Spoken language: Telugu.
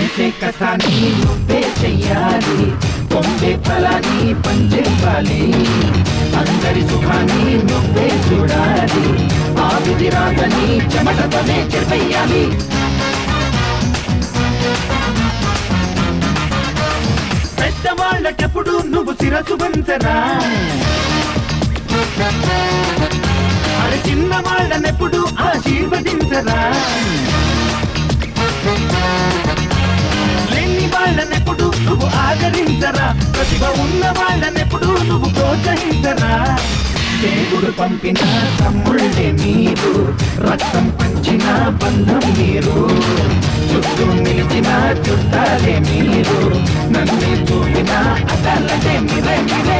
చేసే కథాన్ని నువ్వే చెయ్యాలి, పొందే ఫలాన్ని పంచివ్వాలి, అందరి సుఖాన్ని నువ్వే చూడాలి, ఆ విధి రాదని చెమటతోనే చెయ్యాలి. పెద్దవాళ్ళకెప్పుడు నువ్వు శిరసు వంచరా, అరే చిన్న వాళ్ళనెప్పుడు ఆశీర్వదించరా, లేని వాళ్ళనెప్పుడు నువ్వు ఆదరించరా, ప్రతిభ ఉన్న వాళ్ళనెప్పుడు నువ్వు ప్రోత్సహించరా. దేవుడు పంపిన తమ్ముళ్ళే మీరు, రక్తం పంచిన బంధం మీరు, చుట్టూ నిలిచిన చుట్టాలే మీరు, నన్ను చూపిన అదాలటే మీరే మీరే.